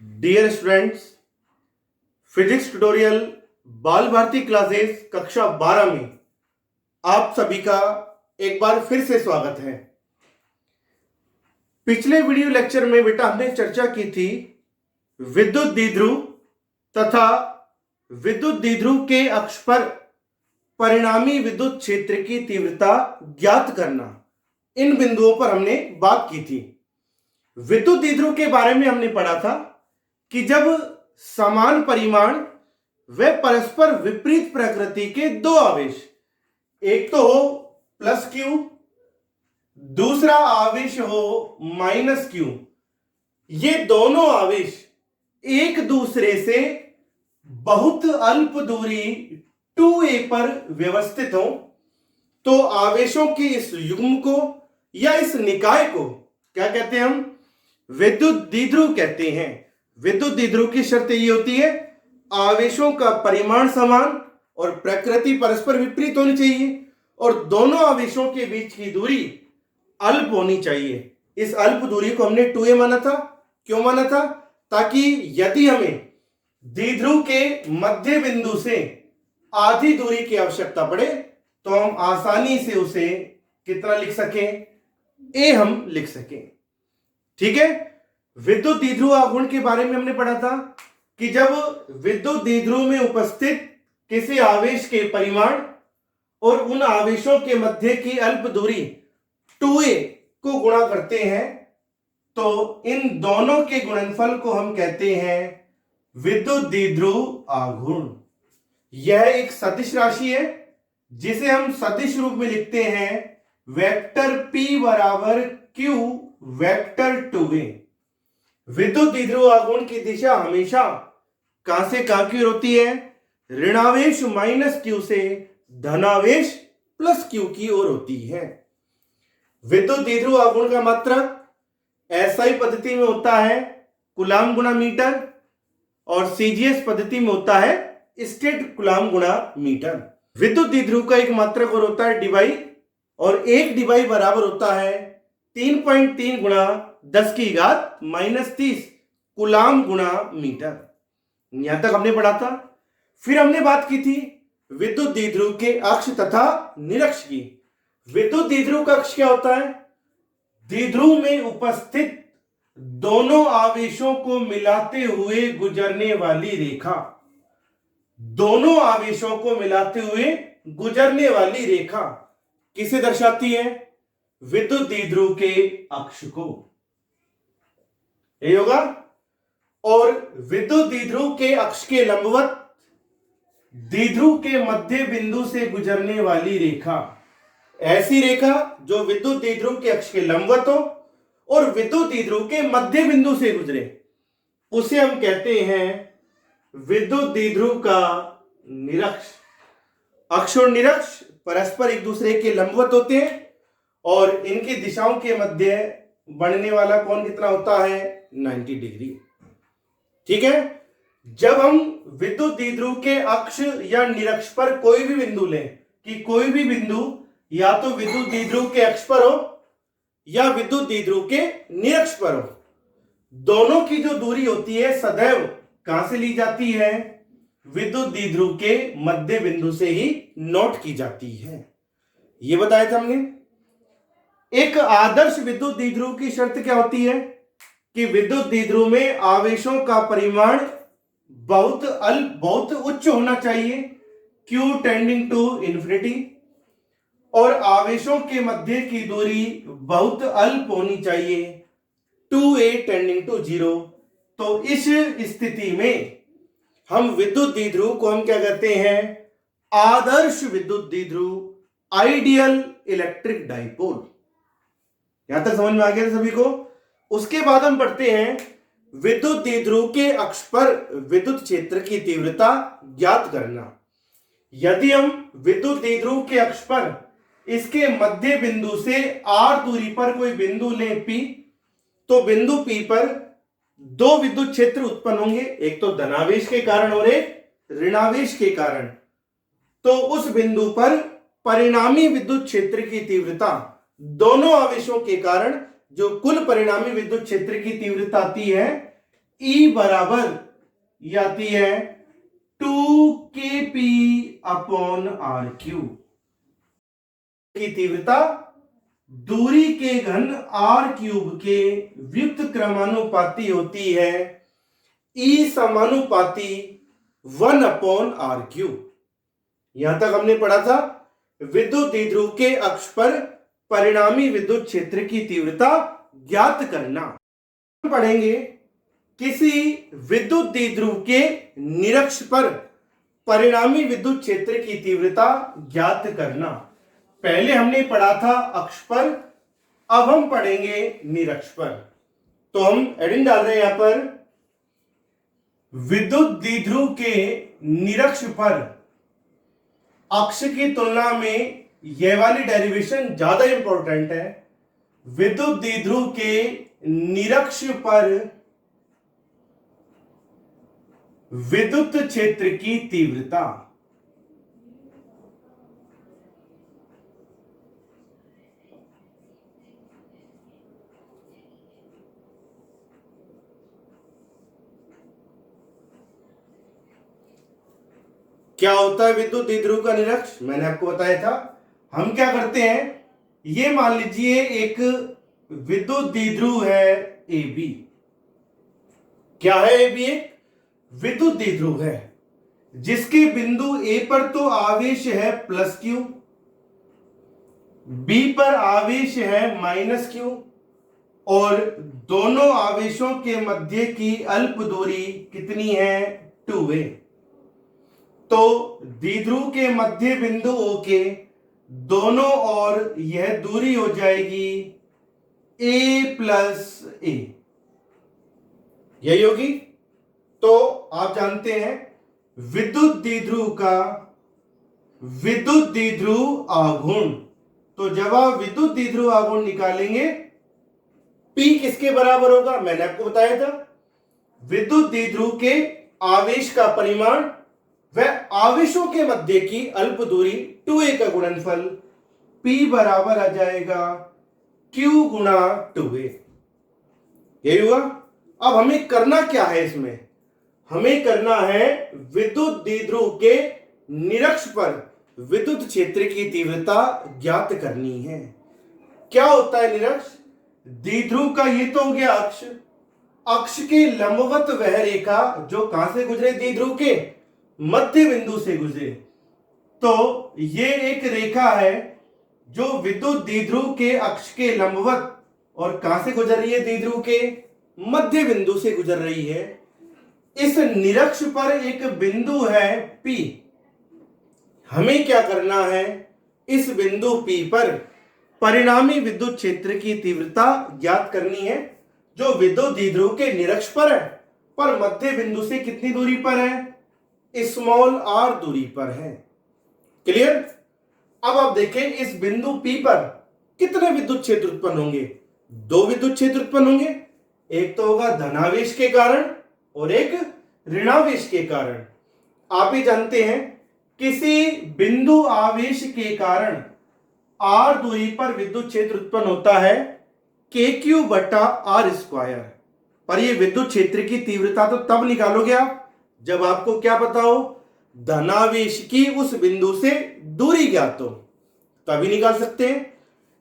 Dear students, physics tutorial बाल Bharti classes कक्षा 12 में आप सभी का एक बार फिर से स्वागत है। पिछले वीडियो लेक्चर में बेटा हमने चर्चा की थी विद्युत द्विध्रुव तथा विद्युत द्विध्रुव के अक्ष पर परिणामी विद्युत क्षेत्र की तीव्रता ज्ञात करना। इन बिंदुओं पर हमने बात की थी। विद्युत द्विध्रुव के बारे में हमने पढ़ा था कि जब समान परिमाण व परस्पर विपरीत प्रकृति के दो आवेश, एक तो हो प्लस क्यू, दूसरा आवेश हो माइनस क्यू, ये दोनों आवेश एक दूसरे से बहुत अल्प दूरी 2a पर व्यवस्थित हो तो आवेशों की इस युग्म को या इस निकाय को क्या कहते हैं? हम विद्युत द्विध्रुव कहते हैं। विद्युत द्विध्रुव की शर्त ये होती है आवेशों का परिमाण समान और प्रकृति परस्पर विपरीत होनी चाहिए और दोनों आवेशों के बीच की दूरी अल्प होनी चाहिए। इस अल्प दूरी को हमने 2a माना था। क्यों माना था? ताकि यदि हमें द्विध्रुव के मध्य बिंदु से आधी दूरी की आवश्यकता पड़े तो हम आसानी से उसे कितना लिख सकें? a हम लिख सकें। ठीक है। विद्युत द्विध्रुव आघूर्ण के बारे में हमने पढ़ा था कि जब विद्युत द्विध्रुव में उपस्थित किसी आवेश के परिमाण और उन आवेशों के मध्य की अल्प दूरी 2a को गुणा करते हैं तो इन दोनों के गुणनफल को हम कहते हैं विद्युत द्विध्रुव आघूर्ण। यह एक सदिश राशि है जिसे हम सदिश रूप में लिखते हैं वेक्टर p बराबर q वेक्टर 2a। विद्युत द्विध्रुव आघूर्ण की दिशा हमेशा कहां से कहां की ओर होती है? ऋणावेश माइनस q से धनावेश प्लस q की ओर होती है। विद्युत द्विध्रुव आघूर्ण का मात्रक SI पद्धति में होता है कूलाम गुणा मीटर और CGS पद्धति में होता है स्टेट कूलाम गुणा मीटर। विद्युत द्विध्रुव का एक मात्रक और होता है डिवाई और एक डिवाई बराबर होता है 3.3 गुणा 10 की घात -30 कूलाम गुणा मीटर। यहां तक हमने पढ़ा था। फिर हमने बात की थी विद्युत द्विध्रुव के अक्ष तथा निरक्ष की। विद्युत द्विध्रुव का अक्ष क्या होता है? द्विध्रुव में उपस्थित दोनों आवेशों को मिलाते हुए गुजरने वाली रेखा। दोनों आवेशों को मिलाते हुए गुजरने वाली रेखा किसे दर्शाती है? विद्युत द्विध्रुव के अक्ष को। यही होगा। और विद्युत द्विध्रुव के अक्ष के लंबवत द्विध्रुव के मध्य बिंदु से गुजरने वाली रेखा, ऐसी रेखा जो विद्युत द्विध्रुव के अक्ष के लंबवत हो और विद्युत द्विध्रुव के मध्य बिंदु से गुजरे, उसे हम कहते हैं विद्युत द्विध्रुव का निरक्ष। अक्ष और निरक्ष परस्पर एक दूसरे के लंबवत होते हैं और इनकी दिशाओं के मध्य बढ़ने वाला कोण कितना होता है? 90 डिग्री। ठीक है। जब हम विद्युत द्विध्रुव के अक्ष या निरक्ष पर कोई भी बिंदु लें कि कोई भी बिंदु या तो विद्युत द्विध्रुव के अक्ष पर हो या विद्युत द्विध्रुव के निरक्ष पर हो, दोनों की जो दूरी होती है सदैव कहां से ली जाती है? विद्युत द्विध्रुव के मध्य बिंदु से ही नोट की जाती है। यह बताया था हमने। एक आदर्श विद्युत द्विध्रुव की शर्त क्या होती है कि विद्युत द्विध्रुव में आवेशों का परिमाण बहुत उच्च होना चाहिए, Q टेंडिंग टू इंफिनिटी, और आवेशों के मध्य की दूरी बहुत अल्प होनी चाहिए, 2a टेंडिंग टू 0। तो इस स्थिति में हम विद्युत द्विध्रुव को हम क्या कहते हैं? आदर्श विद्युत द्विध्रुव, आइडियल इलेक्ट्रिक डाइपोल। यहां तक समझ में आ गया सभी को? उसके बाद हम पढ़ते हैं विद्युत द्विध्रुव के अक्ष पर विद्युत क्षेत्र की तीव्रता ज्ञात करना। यदि हम विद्युत द्विध्रुव के अक्ष पर इसके मध्य बिंदु से r दूरी पर कोई बिंदु लें P, तो बिंदु P पर दो विद्युत क्षेत्र उत्पन्न होंगे, एक तो धनावेश के कारण और एक ऋणावेश के कारण। तो उस बिंदु पर परिणामी विद्युत क्षेत्र की तीव्रता दोनों आवेशों के कारण जो कुल परिणामी विद्युत क्षेत्र की तीव्रता आती है ई बराबर ये आती है 2kp अपॉन आर क्यूब की तीव्रता दूरी के घन आर क्यूब के व्युत्त क्रमानुपाती होती है, ई समानुपाती 1 अपॉन आर क्यूब। यहां तक हमने पढ़ा था विद्युत द्विध्रुव के अक्ष पर परिणामी विद्युत क्षेत्र की तीव्रता ज्ञात करना। पढ़ेंगे किसी विद्युत द्विध्रुव के निरक्ष पर परिणामी विद्युत क्षेत्र की तीव्रता ज्ञात करना। पहले हमने पढ़ा था अक्ष पर, अब हम पढ़ेंगे निरक्ष पर। तो हम एडिंग डाल रहे हैं यहां पर विद्युत द्विध्रुव के निरक्ष पर अक्ष की तुलना में यह वाली डेरिवेशन ज्यादा इंपॉर्टेंट है। विद्युत द्विध्रुव के निरक्ष पर विद्युत क्षेत्र की तीव्रता क्या होता है विद्युत द्विध्रुव का निरक्ष? मैंने आपको बताया था। हम क्या करते हैं, ये मान लीजिए एक विद्युत द्विध्रुव है ए बी। क्या है ए बी? एक विद्युत द्विध्रुव है जिसके बिंदु ए पर तो आवेश है प्लस क्यू, बी पर आवेश है माइनस क्यू, और दोनों आवेशों के मध्य की अल्प दूरी कितनी है? 2a। तो द्विध्रुव के मध्य बिंदु O के दोनों ओर यह दूरी हो जाएगी a प्लस ए, यही होगी। तो आप जानते हैं विद्युत द्विध्रुव का विद्युत द्विध्रुव आघूर्ण। तो जब आप विद्युत द्विध्रुव आघूर्ण निकालेंगे P किसके बराबर होगा? मैंने आपको बताया था विद्युत द्विध्रुव के आवेश का परिमाण वह आवेशों के मध्य की अल्प दूरी 2a का गुणनफल P बराबर आ जाएगा Q गुणा 2a। यही हुआ। अब हमें करना क्या है इसमें? हमें करना है विद्युत द्विध्रुव के निरक्ष पर विद्युत क्षेत्र की तीव्रता ज्ञात करनी है। क्या होता है निरक्ष? द्विध्रुव का ये तो हो गया अक्ष, अक्ष के लंबवत वह रेखा जो कहां से गुजरे? द्विध्रुव के मध्य बिंदु से गुजरे। तो ये एक रेखा है जो विद्युत द्विध्रुव के अक्ष के लंबवत और कहां से गुजर रही है? द्विध्रुव के मध्य बिंदु से गुजर रही है। इस निरक्ष पर एक बिंदु है P। हमें क्या करना है? इस बिंदु P पर परिणामी विद्युत क्षेत्र की तीव्रता ज्ञात करनी है जो विद्युत द्विध्रुव के निरक्ष पर है, पर मध्य बिंदु से कितनी दूरी पर है? स्मॉल r दूरी पर है। क्लियर? अब आप देखें इस बिंदु P पर कितने विद्युत क्षेत्र उत्पन्न होंगे? 2 विद्युत क्षेत्र उत्पन्न होंगे। एक तो होगा धनावेश के कारण और एक ऋणावेश के कारण। आप ही जानते हैं किसी बिंदु आवेश के कारण r दूरी पर विद्युत क्षेत्र उत्पन्न होता है KQ बटा R स्क्वायर। पर ये विद्युत क्षेत्र की तीव्रता तो तब निकालोगे आप जब आपको क्या पता हो? धनावेश की उस बिंदु से दूरी ज्ञात हो, तभी निकाल सकते हैं।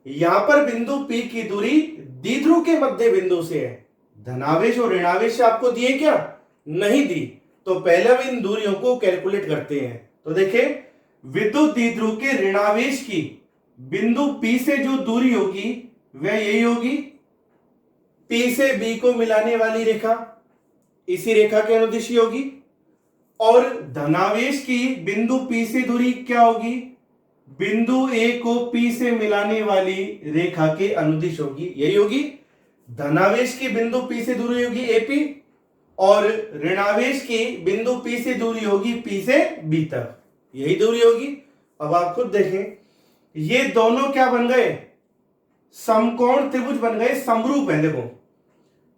यहां पर बिंदु P की दूरी द्विध्रुव के मध्य बिंदु से है। धनावेश और ऋणावेश आपको दिए क्या? नहीं दी। तो पहले हम इन दूरियों को कैलकुलेट करते हैं। तो देखें विद्युत द्विध्रुव के ऋणावेश की बिंदु P से जो दूरी होगी वह यही होगी, P से B को मिलाने वाली रेखा इसी रेखा के अनुदिशी होगी। और धनावेश की बिंदु P से दूरी क्या होगी? बिंदु A को P से मिलाने वाली रेखा के अनुदिश होगी, यही होगी। धनावेश की बिंदु P से दूरी होगी AP और ऋणावेश की बिंदु P से दूरी होगी P से B तक, यही दूरी होगी। अब आप खुद देखें ये दोनों क्या बन गए? समकोण त्रिभुज बन गए, समरूप है। देखो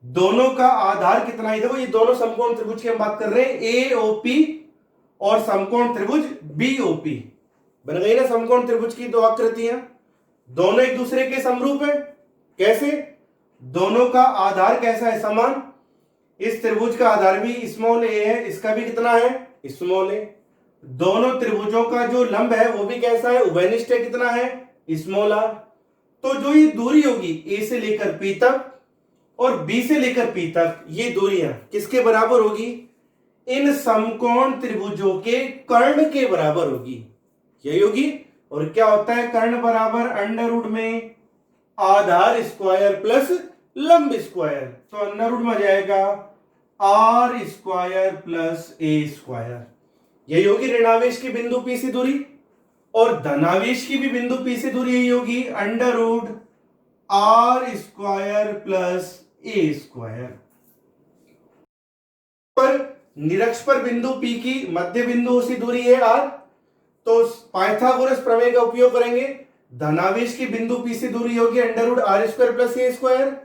दोनों का आधार कितना है? देखो ये दोनों समकोण त्रिभुज की हम बात कर रहे हैं, AOP और समकोण त्रिभुज BOP बन गई ना। समकोण त्रिभुज की दो आकृतियां दोनों एक दूसरे के समरूप है। कैसे? दोनों का आधार कैसा है? समान। इस त्रिभुज का आधार भी स्मॉल ए है, इसका भी कितना है, स्मॉल ए। दोनों त्रिभुजों का जो लंब है वो भी कैसा है, उभयनिष्ठ है, कितना है, स्मॉल आर। तो जो ये दूरी होगी ए से लेकर पी तक और बी से लेकर पी तक, ये दूरियां किसके बराबर होगी, इन समकोण त्रिभुजों के कर्ण के बराबर होगी, यही होगी। और क्या होता है कर्ण बराबर अंडर रूट में आधार स्क्वायर प्लस लंब स्क्वायर, तो अंडर रूट में जाएगा R square plus A square, यही होगी ऋणावेश की बिंदु पी से दूरी। और धनावेश की भी बिंदु पी से दूरी यही होगी under root R square plus A square. पर निरक्षपर बिंदु पी की मध्य बिंदु से दूरी है आर, तो पाइथागोरस प्रमेय का उपयोग करेंगे। धनावेश की बिंदु पी से दूरी होगी under root R square plus A square,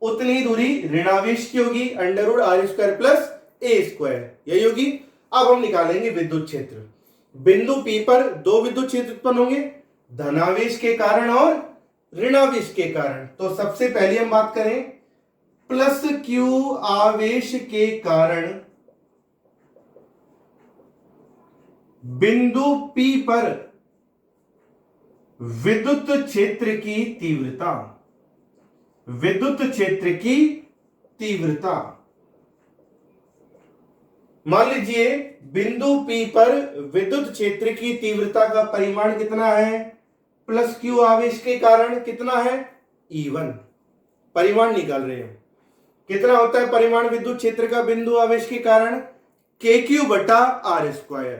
उतनी ही दूरी ऋणावेश की होगी under root R square plus A square, यही होगी। अब हम निकालेंगे विद्युत क्षेत्र। बिंदु पी पर दो विद्युत क्षेत्र उत्पन्न होंगे, धनावेश के कारण और ऋणावेश के कारण। तो सबसे पहले हम बात करें प्लस क्यू आवेश के कारण बिंदु पी पर विद्युत क्षेत्र की तीव्रता, विद्युत क्षेत्र की तीव्रता। मान लीजिए बिंदु P पर विद्युत क्षेत्र की तीव्रता का परिमाण कितना है, प्लस क्यू आवेश के कारण कितना है, E1। परिमाण निकाल रहे हैं, कितना होता है परिमाण विद्युत क्षेत्र का बिंदु आवेश के कारण, के क्यू बटा आर स्क्वायर।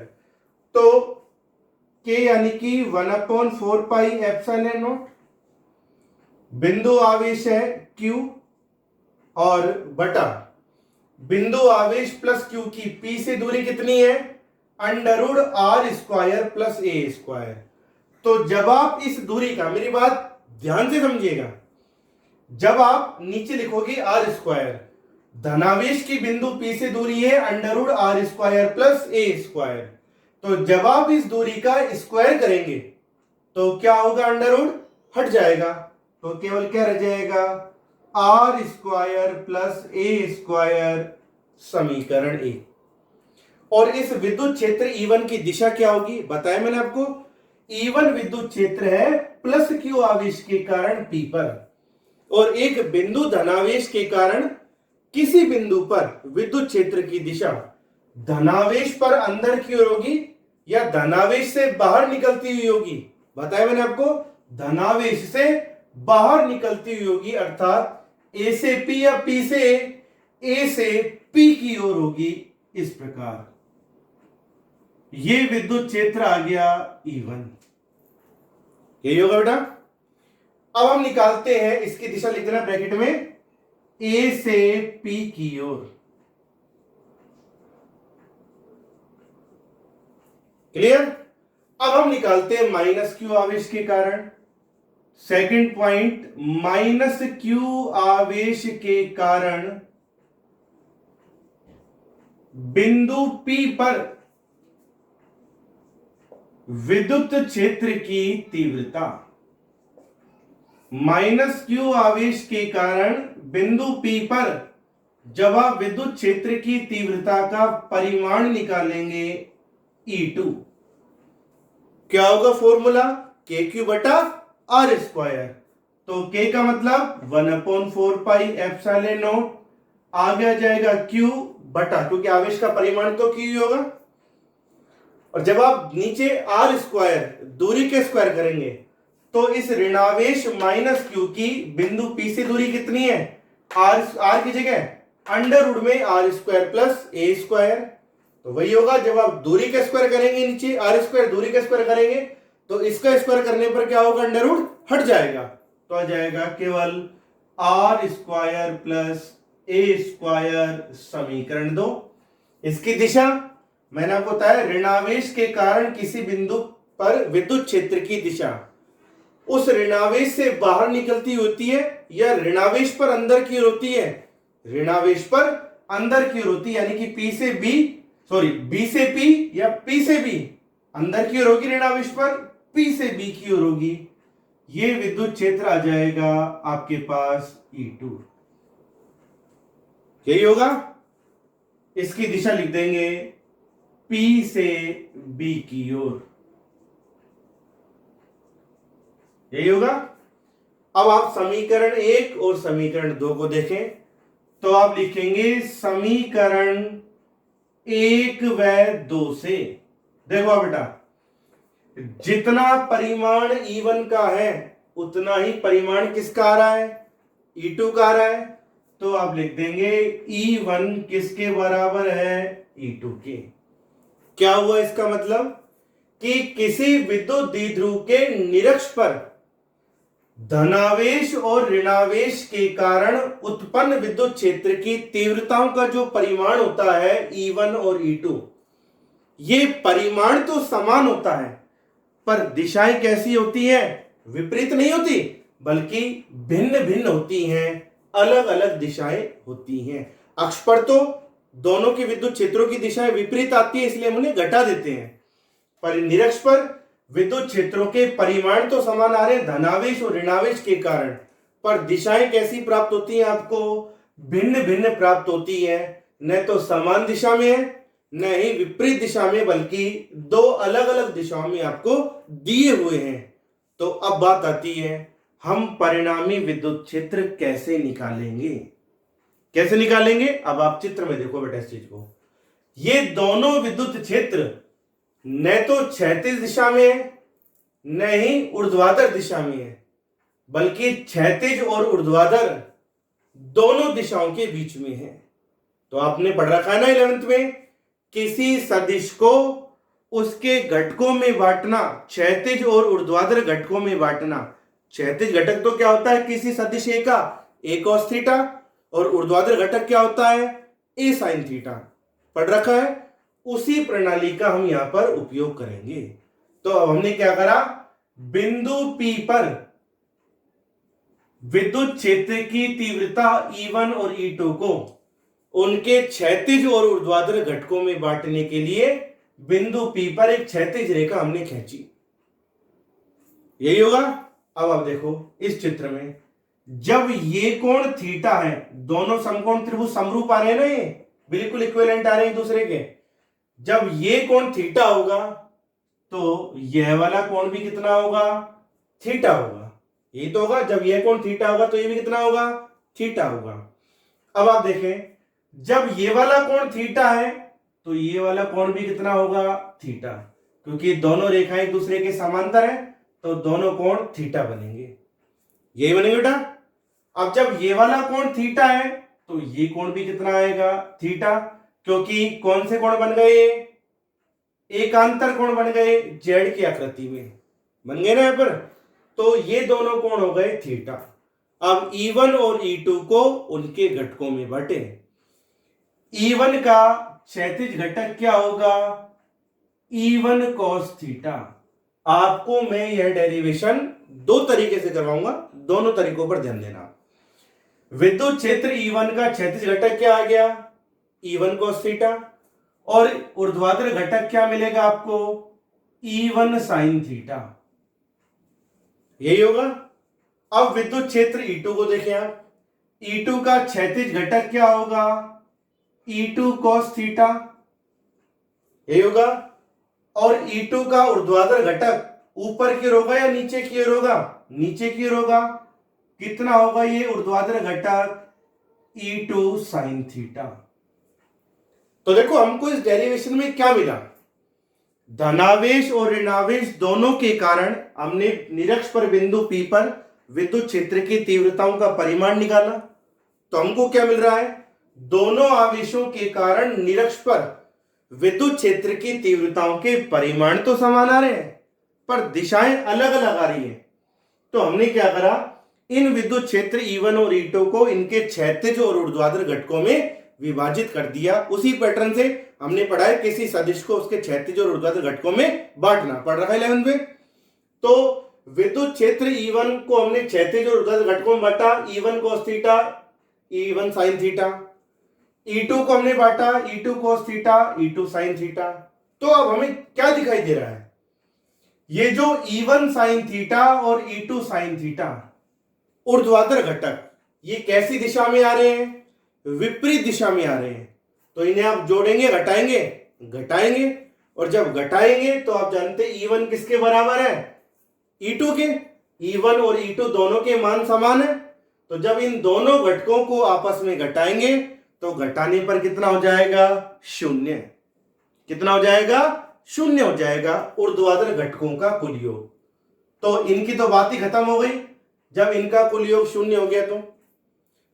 तो के यानी कि 1/4 पाई एप्सिलॉन नॉट, बिंदु आवेश है Q और बटा बिंदु आवेश प्लस Q की P से दूरी कितनी है, under root R square plus A square. तो जब आप इस दूरी का, मेरी बात ध्यान से समझिएगा, जब आप नीचे लिखोगे आर स्क्वायर, धनावेश की बिंदु P से दूरी है under root R square plus A square, तो जब आप इस दूरी का स्क्वायर करेंगे तो क्या होगा, अंडर रूट हट जाएगा, तो केवल क्या रह जाएगा, R square plus A square, समीकरण ए। और इस विद्युत क्षेत्र E1 की दिशा क्या होगी, बताया मैंने आपको, E1 विद्युत क्षेत्र है प्लस क्यू आवेश के कारण P पर, और एक बिंदु धनावेश के कारण किसी बिंदु पर विद्युत क्षेत्र की दिशा धनावेश पर अंदर की ओर होगी या धनावेश से बाहर निकलती हुई होगी, बताया मैंने आपको, धनावेश से बाहर निकलती हुई होगी, अर्थात ए से पी या पी से ए से पी की ओर होगी, इस प्रकार। ये विद्युत क्षेत्र आ गया E1, यही होगा बेटा। अब हम निकालते हैं, इसकी दिशा लिख देना ब्रैकेट में, ए से पी की ओर, क्लियर। अब हम निकालते हैं माइनस क्यू आवेश के कारण। सेकंड पॉइंट, माइनस क्यू आवेश के कारण बिंदु P पर विद्युत क्षेत्र की तीव्रता, माइनस क्यू आवेश के कारण बिंदु P पर जब आप विद्युत क्षेत्र की तीव्रता का परिमाण निकालेंगे E2, क्या होगा फॉर्मूला, के क्यू बटा आर स्क्वायर। तो के का मतलब 1/4 पाई एप्सिलॉन नॉट, आगे आ जाएगा क्यू बटा, क्योंकि आवेश का परिमाण तो क्यू होगा, और जब आप नीचे आर स्क्वायर दूरी के स्क्वायर करेंगे तो इस ऋणावेश माइनस क्यू की बिंदु P से दूरी कितनी है, आर की जगह अंडर रूट में R square plus A square, तो वही होगा। जब आप दूरी का स्क्वायर करेंगे, नीचे आर स्क्वायर दूरी का स्क्वायर करेंगे तो इसका स्क्वायर करने पर क्या होगा, अंडर रूट हट जाएगा, तो आ जाएगा केवल R square plus A square, समीकरण 2। इसकी दिशा मैंने आपको बताया, ऋणावेश के कारण किसी बिंदु पर विद्युत क्षेत्र की दिशा उस ऋणावेश से बाहर निकलती होती है या ऋणावेश पर अंदर की ओर होती है, ऋणावेश पर अंदर की ओर होती है, यानी कि बी से पी या पी से बी, अंदर की ओर होगी ऋणावेश पर, पी से बी की ओर होगी, ये विद्युत क्षेत्र आ जाएगा आपके पास E2, यही होगा। इसकी दिशा लिख देंगे P से B की ओर, यही होगा। अब आप समीकरण 1 और समीकरण 2 को देखें तो आप लिखेंगे समीकरण 1 व 2 से, देखो बेटा, जितना परिमाण E1 का है उतना ही परिमाण किसका आ रहा है, E2 का आ रहा है। तो आप लिख देंगे E1 किसके बराबर है, E2 के। क्या हुआ इसका मतलब कि किसी विद्युत द्विध्रुव के निरक्ष पर धनावेश और ऋणावेश के कारण उत्पन्न विद्युत क्षेत्र की तीव्रताओं का जो परिमाण होता है E1 और E2, ये परिमाण तो समान होता है पर दिशाएं कैसी होती है, विपरीत नहीं होती बल्कि भिन्न भिन्न होती हैं, अलग अलग दिशाएं होती हैं। अक्ष पर तो दोनों के विद्युत क्षेत्रों की दिशाएं विपरीत आती है इसलिए हम उन्हें घटा देते हैं, पर निरक्ष पर विद्युत क्षेत्रों के परिमाण तो समान आ रहे हैं धनावेश और ऋणावेश के कारण, पर दिशाएं कैसी प्राप्त होती हैं, आपको भिन्न भिन्न प्राप्त होती है, न तो समान दिशा में है न ही विपरीत दिशा में, बल्कि दो अलग अलग दिशाओं में आपको दिए हुए हैं। तो अब बात आती है हम परिणामी विद्युत क्षेत्र कैसे निकालेंगे, कैसे निकालेंगे। अब आप चित्र में देखो बेटा इस चीज को, ये दोनों विद्युत क्षेत्र न तो क्षैतिज दिशा में है न ही ऊर्ध्वाधर दिशा में है, बल्कि क्षैतिज और ऊर्ध्वाधर दोनों दिशाओं के बीच में है। तो आपने पढ़ रखा है ना 11th में, किसी सदिश को उसके घटकों में बांटना, क्षैतिज और ऊर्ध्वाधर घटकों में बांटना। क्षैतिज घटक तो क्या होता है किसी सदिश ए का a cos थीटा, और ऊर्ध्वाधर घटक क्या होता है a sin थीटा, पढ़ रखा है। उसी प्रणाली का हम यहां पर उपयोग करेंगे। तो अब हमने क्या करा, बिंदु P पर विद्युत क्षेत्र की तीव्रता E1 और E2 को उनके क्षैतिज और ऊर्ध्वाधर घटकों में बांटने के लिए बिंदु P पर एक क्षैतिज रेखा हमने खींची, यही होगा। अब आप देखो इस चित्र में, जब ये कोण थीटा है, दोनों समकोण त्रिभुज समरूप आ रहे हैं ना, ये बिल्कुल इक्विवेलेंट आ रहे हैं एक दूसरे के, जब ये कोण थीटा होगा तो यह वाला कोण भी कितना होगा, थीटा होगा, यही तो होगा। जब यह कोण थीटा होगा तो ये भी कितना होगा, थीटा होगा। अब आप देखें, जब ये वाला कोण थीटा है तो ये वाला कोण भी कितना होगा, थीटा, क्योंकि दोनों रेखाएं एक दूसरे के समांतर है तो दोनों कोण थीटा बनेंगे, यही बनेंगे बेटा। अब जब ये वाला कोण थीटा है तो ये कोण भी कितना आएगा, थीटा, क्योंकि कौन से कोण बन गए, एकांतर कोण बन गए, जेड की आकृति में बन गए ना यहां पर, तो ये दोनों कोण हो गए थीटा। अब E1 और E2 को उनके घटकों में बांटे। E1 का क्षैतिज घटक क्या होगा, E1 cos थीटा। आपको मैं यह डेरिवेशन दो तरीके से करवाऊंगा, दोनों तरीकों पर ध्यान देना। विद्युत क्षेत्र E1 का क्षैतिज घटक क्या आ गया, E1 cos थीटा, और ऊर्ध्वाधर घटक क्या मिलेगा आपको, E1 sin थीटा, यही होगा। अब विद्युत क्षेत्र E2 को देखें आप, E2 का क्षैतिज घटक क्या होगा, E2 cos थीटा, यही होगा। और E2 का ऊर्ध्वाधर घटक ऊपर की ओर होगा या नीचे की ओर होगा, नीचे की ओर होगा, कितना होगा ये ऊर्ध्वाधर घटक, E2 sin थीटा। तो देखो हमको इस डेरिवेशन में क्या मिला, धनावेश और ऋणावेश दोनों के कारण हमने निरक्ष पर बिंदु P पर विद्युत क्षेत्र की तीव्रताओं का परिमाण निकाला। तो हमको क्या मिल रहा है, दोनों आवेशों के कारण निरक्ष पर विद्युत क्षेत्र की तीव्रताओं के परिमाण तो समान आ रहे हैं पर दिशाएं अलग अलग आ रही हैं। तो हमने क्या करा, इन विद्युत क्षेत्र E1 और E2 को इनके क्षैतिज और ऊर्ध्वाधर घटकों में विभाजित कर दिया। उसी पैटर्न से हमने पढ़ा है किसी सदिश को उसके क्षैतिज और ऊर्ध्वाधर घटकों में बांटना, पढ़ रखा है 11th में। तो विद्युत क्षेत्र E1 को हमने क्षैतिज और ऊर्ध्वाधर घटकों में बांटा, E1 cos theta, E1 sin theta. E2 को हमने बांटा, E2 cos theta, E2 sin theta. तो अब हमें क्या दिखाई दे रहा है, ये जो E1 sin थीटा और E2 sin थीटा ऊर्ध्वाधर घटक, ये कैसी दिशा में आ रहे हैं, विपरीत दिशा में आ रहे हैं। तो इन्हें आप जोड़ेंगे घटाएंगे, घटाएंगे, और जब घटाएंगे तो आप जानते हैं E1 किसके बराबर है, E2 के। E1 और E2 दोनों के मान समान है, तो जब इन दोनों घटकों को आपस में घटाएंगे तो घटाने पर कितना हो जाएगा, शून्य। कितना हो जाएगा, शून्य हो जाएगा ऊर्ध्वाधर घटकों का कुल योग। तो इनकी तो बात ही खत्म हो गई जब इनका कुल योग शून्य हो गया। तो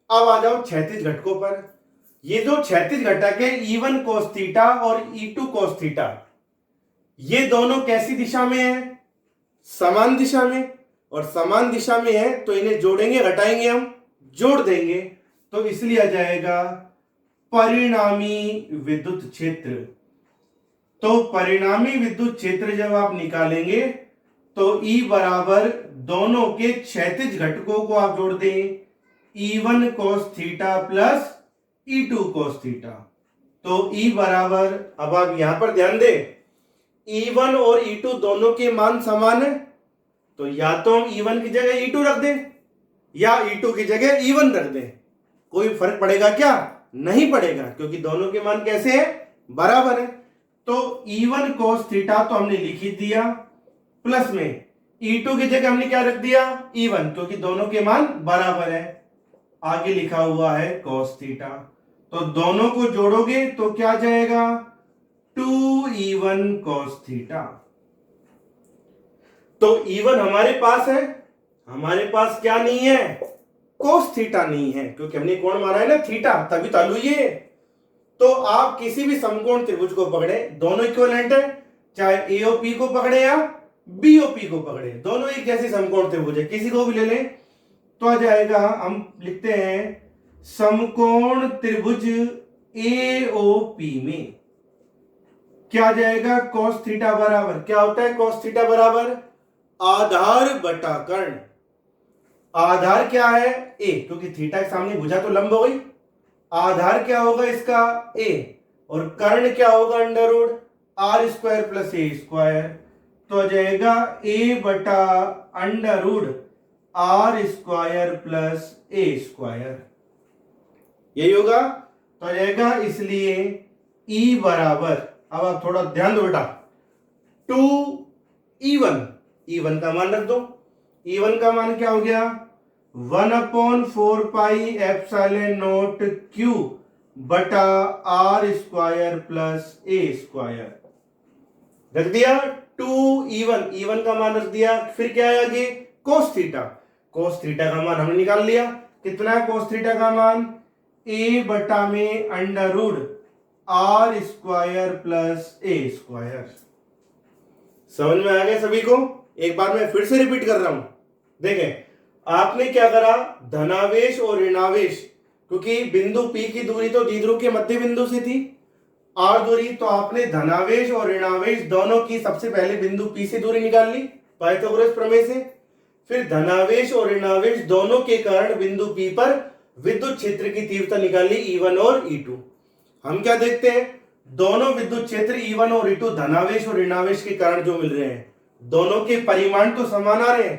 अब आ जाओ क्षैतिज घटकों पर। ये जो क्षैतिज घटक है E1 cos थीटा और E2 cos थीटा, ये दोनों कैसी दिशा में है, समान दिशा में, और समान दिशा में है तो इन्हें जोड़ेंगे घटाएंगे, हम जोड़ देंगे, तो इसलिए आ जाएगा परिणामी विद्युत क्षेत्र। तो परिणामी विद्युत क्षेत्र जब आप निकालेंगे तो E बराबर दोनों के क्षैतिज घटकों को आप जोड़ दें, E1 cos theta plus E2 cos theta. तो E बराबर, अब आप यहां पर ध्यान दें, E1 और E2 दोनों के मान समान है, तो या तो हम E1 की जगह E2 रख दें या E2 की जगह E1 रख दें। कोई फर्क पड़ेगा क्या, नहीं पड़ेगा, क्योंकि दोनों के मान कैसे हैं, बराबर है। तो E1 cos थीटा तो हमने लिख ही दिया, प्लस में E2 की जगह हमने क्या रख दिया, E1, क्योंकि दोनों के मान बराबर है। आगे लिखा हुआ है cos थीटा, तो दोनों को जोड़ोगे तो क्या जाएगा, 2E1 cos थीटा। तो E1 हमारे पास है, हमारे पास क्या नहीं है, cos थीटा नहीं है, क्योंकि हमने कोण मारा है ना थीटा, तभी तालु ये। तो आप किसी भी समकोण त्रिभुज को पकड़े, दोनों इक्विवेलेंट है, चाहे AOP को पकड़े या BOP को पकड़े, दोनों एक जैसे समकोण त्रिभुज है, किसी को भी ले लें तो आ जाएगा। हम लिखते हैं समकोण त्रिभुज AOP में क्या आ जाएगा, cos थीटा बराबर क्या होता है, cos थीटा बराबर आधार बटा कर्ण। आधार क्या है, A, क्योंकि थीटा के सामने भुजा तो लंब हो गई, आधार क्या होगा इसका, A, और कर्ण क्या होगा, under root R square plus A square. तो आ जाएगा A बटा under root R square plus A square, यही होगा। तो आ जाएगा, इसलिए E बराबर, अब आप थोड़ा ध्यान दो बेटा, 2E1, E1 का मान रख दो, E1 का मान क्या हो गया, 1/4 पाई एप्सिलॉन नॉट Q बटा R square plus A square, रख दिया। 2E1, E1 का मान रख दिया, फिर क्या है आगे, cos थीटा। cos थीटा का मान हमने निकाल लिया, कितना है cos थीटा का मान, A बटा में under root R square plus A square. समझ में आ गया सभी को? एक बार मैं फिर से रिपीट कर रहा हूं, देखें आपने क्या करा, धनावेश और ऋणावेश, क्योंकि बिंदु P की दूरी तो द्विध्रुव के मध्य बिंदु से थी R दूरी, तो आपने धनावेश और ऋणावेश दोनों की सबसे पहले बिंदु P से दूरी निकाल ली पाइथागोरस प्रमेय से, फिर धनावेश और ऋणावेश दोनों के कारण बिंदु P पर विद्युत क्षेत्र की तीव्रता निकाली E1 और E2। हम क्या देखते हैं, दोनों विद्युत क्षेत्र E1 और E2 धनावेश और ऋणावेश के कारण जो मिल रहे हैं, दोनों के परिमाण तो समान आ रहे हैं,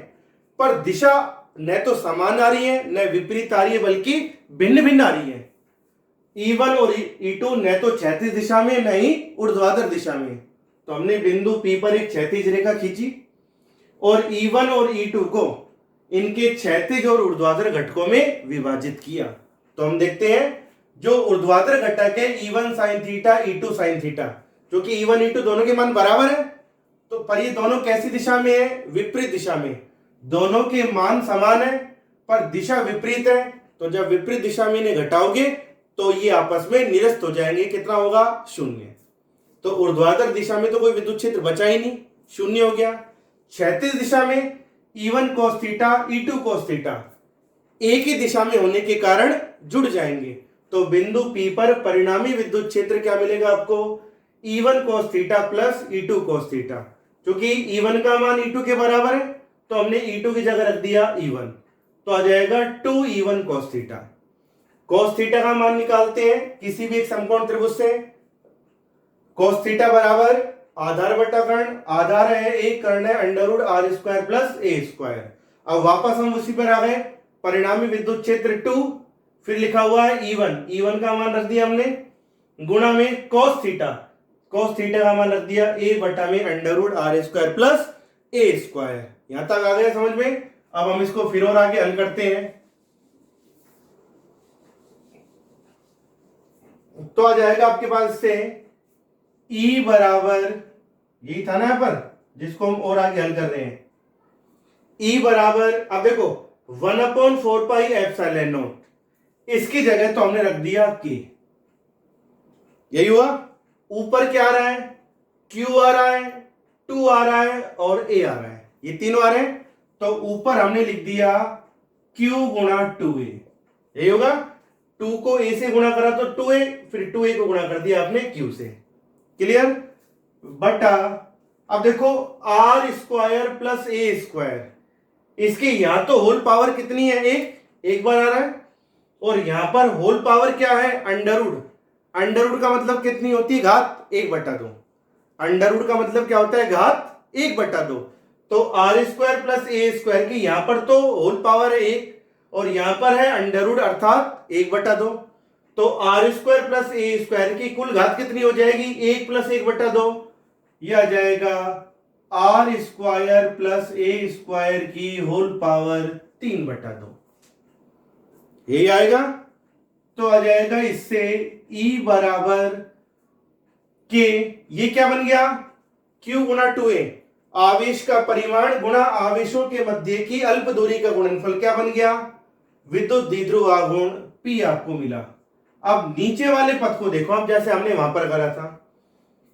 पर दिशा न तो समान आ रही है न विपरीत आ रही है, बल्कि भिन्न भिन्न आ रही है। E1 और E2 न तो क्षैतिज दिशा में न ही ऊर्ध्वाधर दिशा में। तो हमने बिंदु P पर एक क्षैतिज रेखा खींची और E1 और E2 को इनके क्षैतिज और ऊर्ध्वाधर घटकों में विभाजित किया। तो हम देखते हैं जो ऊर्ध्वाधर घटक है E1 sin theta E2 sin theta, क्योंकि E1 E2 दोनों के मान बराबर है, तो पर ये दोनों कैसी दिशा में है, विपरीत दिशा में। दोनों के मान समान है पर दिशा विपरीत है, तो जब विपरीत दिशा में इन्हें घटाओगे तो ये आपस में निरस्त हो जाएंगे, कितना होगा, शून्य। तो ऊर्ध्वाधर दिशा में तो कोई विद्युत क्षेत्र बचा ही नहीं, शून्य हो गया। क्षैतिज दिशा में E1 cos theta E2 cos theta एक ही दिशा में होने के कारण जुड़ जाएंगे, तो बिंदु P पर परिणामी विद्युत क्षेत्र क्या मिलेगा आपको, E1 cos theta plus E2 cos theta. क्योंकि E1 का मान E2 के बराबर है तो हमने E2 की जगह रख दिया E1, तो आ जाएगा 2E1 cos theta. cos theta का मान निकालते हैं किसी भी एक समकोण त्रिभुज से। cos थीटा बराबर आधार बटा कर्ण, आधार है एक, कर्ण है under root R square plus A square. अब वापस हम उसी पर आ गए, परिणामी विद्युत क्षेत्र 2, फिर लिखा हुआ है E1, E1 का मान रख दिया हमने गुणा में cos थीटा, cos थीटा का मान रख दिया a बटा में under root R square plus A square. यहां तक आ गया समझ में। अब हम इसको फिर और आगे हल करते हैं। तो आ जाएगा आपके पास से e बराबर, यही था ना यहां पर जिसको हम और आगे हल कर रहे हैं, e बराबर, अब देखो 1/4 पाई एप्सिलॉन नॉट, इसकी जगह तो हमने रख दिया k, यही हुआ। ऊपर क्या आ रहा है, q आ रहा है, 2 आ रहा है और a आ रहा है, ये तीनों आ रहे हैं। तो ऊपर हमने लिख दिया q गुणा 2a, यही होगा। 2 को a से गुणा करा तो 2a, फिर 2a को गुणा कर दिया आपने q से। क्लियर। बटा, अब देखो R square plus A square, इसकी यहां तो होल पावर कितनी है, एक बार आ रहा है, और यहां पर होल पावर क्या है, अंडर रूट। अंडर रूट का मतलब कितनी होती है, घात 1/2। अंडर रूट का मतलब क्या होता है, घात 1/2। तो R square plus A square की यहां पर तो होल पावर है 1 और यहां पर है अंडर रूट अर्थात 1/2। तो R square plus A square की कुल घात कितनी हो जाएगी, 1 प्लस 1/2, यह आ जाएगा R square plus A square की होल पावर 3/2, यही आएगा। तो आ जाएगा इससे E बराबर के, ये क्या बन गया, Q गुना 2a, आवेश का परिमाण गुणा आवेशों के मध्य की अल्प दूरी का गुणनफल क्या बन गया, विद्युत द्विध्रुव आघूर्ण P आपको मिला। अब नीचे वाले पद को देखो, अब जैसे हमने वहां पर करा था,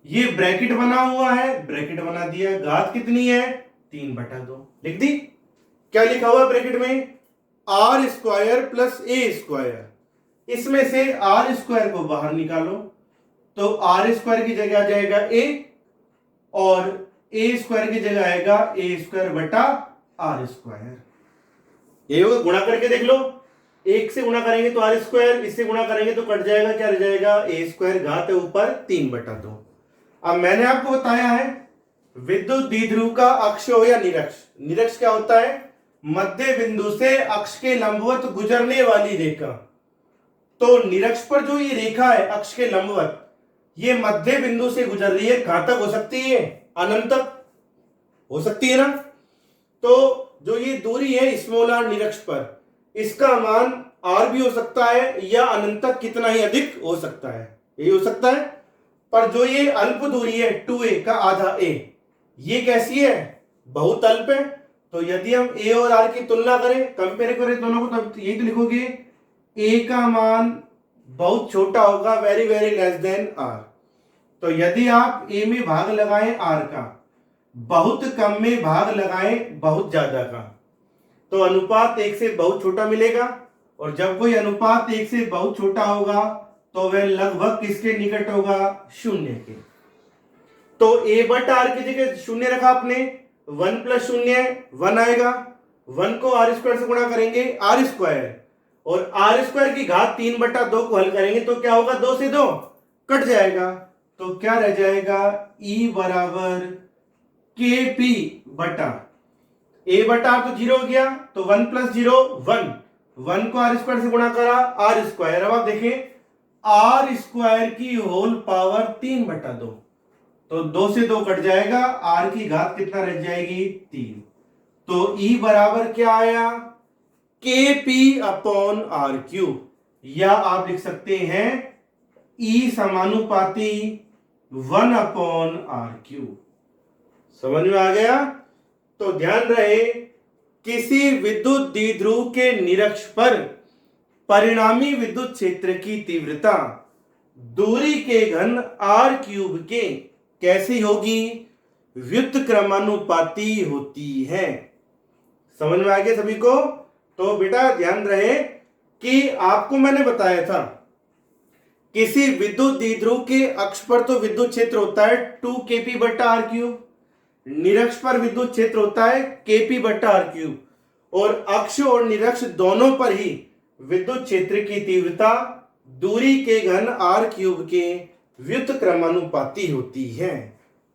ये ब्रैकेट बना हुआ है, ब्रैकेट बना दिया, घात कितनी है 3/2, लिख दी। क्या लिखा हुआ ब्रैकेट में, R square plus A square, इसमें से आर स्क्वायर को बाहर निकालो तो आर स्क्वायर की जगह आ जाएगा ए और ए स्क्वायर की जगह आएगा ए स्क्वायर बटा आर स्क्वायर, यही होगा। गुणा करके देख लो, एक से गुणा करेंगे तो आर स्क्वायर, इससे गुणा करेंगे तो कट जाएगा, क्या रह जाएगा, ए स्क्वायर, घात है ऊपर 3/2। अब मैंने आपको बताया है विद्युत द्विध्रुव का अक्ष हो या निरक्ष, निरक्ष क्या होता है, मध्य बिंदु से अक्ष के लंबवत गुजरने वाली रेखा। तो निरक्ष पर जो ये रेखा है अक्ष के लंबवत, ये मध्य बिंदु से गुजर रही है, कहां तक हो सकती है, अनंत तक हो सकती है ना। तो जो ये दूरी है स्मॉल आर निरक्ष पर, इसका मान आर भी हो सकता है या अनंत तक कितना ही अधिक हो सकता है, यही हो सकता है। पर जो ये अल्प दूरी है 2a का आधा a, ये कैसी है, बहुत अल्प है। तो यदि हम a और r की तुलना करें, कंपेयर करें दोनों को, तब यही तो लिखोगे a का मान बहुत छोटा होगा, very very less than r। तो यदि आप a में भाग लगाएं r का, बहुत कम में भाग लगाएं बहुत ज्यादा का, तो अनुपात 1 से बहुत छोटा मिलेगा। और जब कोई अनुपात 1 से बहुत छोटा होगा तो वह लगभग किसके निकट होगा, 0 के। तो a बटा आर की जगह 0 रखा आपने, 1 प्लस 0 1 आएगा, 1 को आर स्क्वायर से गुणा करेंगे आर स्क्वायर, और आर स्क्वायर की घात 3/2 को हल करेंगे तो क्या होगा, 2 से 2 कट जाएगा, तो क्या रह जाएगा, E बराबर KP बटा a बटा आर तो 0 हो गया, तो 1 प्लस 0 1, 1 को आर स्क्वायर से गुणा करा आर स्क्वायर। अब आप देखें आर स्क्वायर की होल पावर 3/2, तो 2 से 2 कट जाएगा, आर की घात कितना रह जाएगी, 3। तो E बराबर क्या आया, KP अपॉन आर क्यूब, या आप लिख सकते हैं E समानुपाती 1 अपॉन आर क्यूब। समझ में आ गया। तो ध्यान रहे, किसी विद्युत द्विध्रुव के निरक्ष पर परिणामी विद्युत क्षेत्र की तीव्रता दूरी के घन आर क्यूब के कैसी होगी, व्युत्क्रमानुपाती होती है। समझ में आ गया सभी को। तो बेटा ध्यान रहे कि आपको मैंने बताया था किसी विद्युत द्विध्रुव के अक्ष पर तो विद्युत क्षेत्र होता है 2kp बटा आर क्यूब, निरक्ष पर विद्युत क्षेत्र होता है kp बटा आर क्यूब, और अक्ष और निरक्ष दोनों पर ही विद्युत क्षेत्र की तीव्रता दूरी के घन आर क्यूब के व्युत्क्रमानुपाती होती है।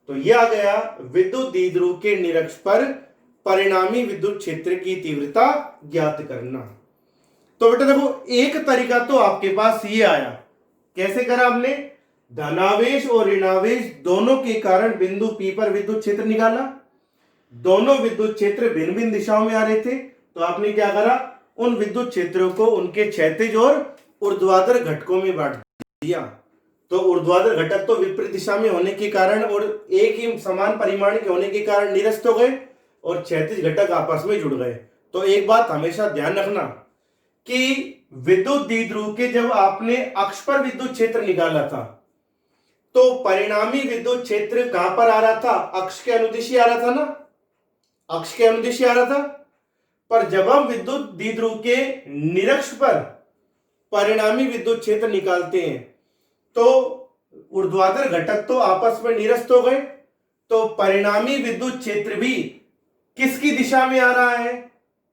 तो यह आ गया विद्युत द्विध्रुव के निरक्ष पर परिणामी विद्युत क्षेत्र की तीव्रता ज्ञात करना। तो बेटा देखो, एक तरीका तो आपके पास ये आया, कैसे करा हमने, धनावेश और ऋणावेश दोनों के कारण बिंदु P पर विद्युत क्षेत्र निकाला। दोनों विद्युत क्षेत्र भिन्न भिन्न दिशाओं में आ रहे थे, तो आपने क्या करा, उन विद्युत क्षेत्रों को उनके क्षैतिज और ऊर्ध्वाधर घटकों में बांट दिया। तो ऊर्ध्वाधर घटक तो विपरीत दिशा में होने के कारण और एक ही समान परिमाण के होने के कारण निरस्त हो गए और क्षैतिज घटक आपस में जुड़ गए। तो एक बात हमेशा ध्यान रखना कि विद्युत द्विध्रुव के जब आपने अक्ष पर विद्युत क्षेत्र निकाला था तो परिणामी विद्युत क्षेत्र कहां पर आ रहा था, अक्ष के अनुदिश आ रहा था ना, अक्ष के अनुदिश आ रहा था। पर जब हम विद्युत द्विध्रुव के निरक्ष पर परिणामी विद्युत क्षेत्र निकालते हैं तो ऊर्ध्वाधर घटक तो आपस में निरस्त हो गए, तो परिणामी विद्युत क्षेत्र भी किसकी दिशा में आ रहा है,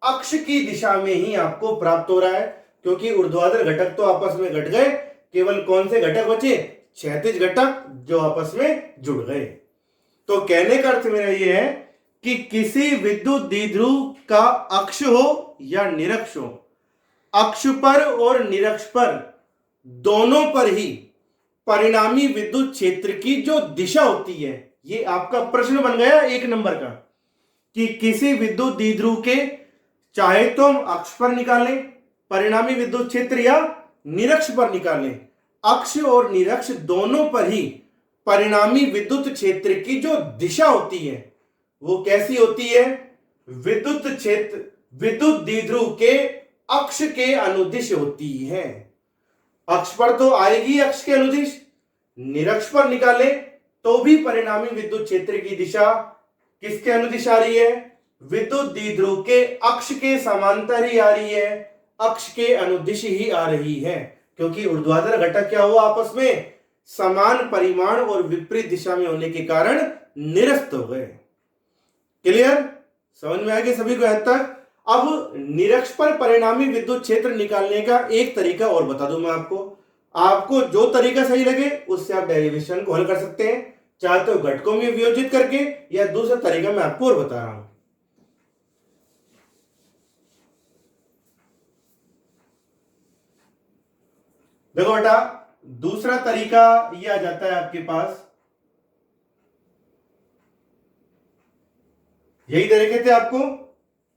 अक्ष की दिशा में ही आपको प्राप्त हो रहा है, क्योंकि ऊर्ध्वाधर घटक तो आपस में घट गए, केवल कौन से घटक बचे, क्षैतिज घटक जो आपस में जुड़ गए। तो कहने का अर्थ मेरा यह है कि किसी विद्युत द्विध्रुव का अक्ष हो या निरक्ष हो, अक्ष पर और निरक्ष पर दोनों पर ही परिणामी विद्युत क्षेत्र की जो दिशा होती है, ये आपका प्रश्न बन गया 1 नंबर का, कि किसी विद्युत द्विध्रुव के चाहे तो हम अक्ष पर निकालें परिणामी विद्युत क्षेत्र या निरक्ष पर निकालें, अक्ष और निरक्ष दोनों पर ही परिणामी विद्युत क्षेत्र की जो दिशा होती है वो कैसी होती है, विद्युत क्षेत्र विद्युत द्विध्रुव के अक्ष के अनुदिश होती है। अक्ष पर तो आएगी अक्ष के अनुदिश, निरक्ष पर निकाले तो भी परिणामी विद्युत क्षेत्र की दिशा किसके अनुदिश आ रही है, विद्युत द्विध्रुव के अक्ष के समांतर ही आ रही है, अक्ष के अनुदिश ही आ रही है, क्योंकि ऊर्ध्वाधर घटक क्या हुआ, आपस में समान परिमाण और विपरीत दिशा में होने के कारण निरस्त हो गए। क्लियर, समझ में आ गया सभी को हद तक। अब निरक्ष पर परिणामी विद्युत क्षेत्र निकालने का एक तरीका और बता दूं मैं आपको जो तरीका सही लगे उससे आप डेरिवेशन को हल कर सकते हैं, चाहे तो घटकों में वियोजित करके या दूसरा तरीका मैं आपको और बता रहा हूं। देखो बेटा, दूसरा तरीका ये आ जाता है आपके पास, यही दे रखे थे आपको,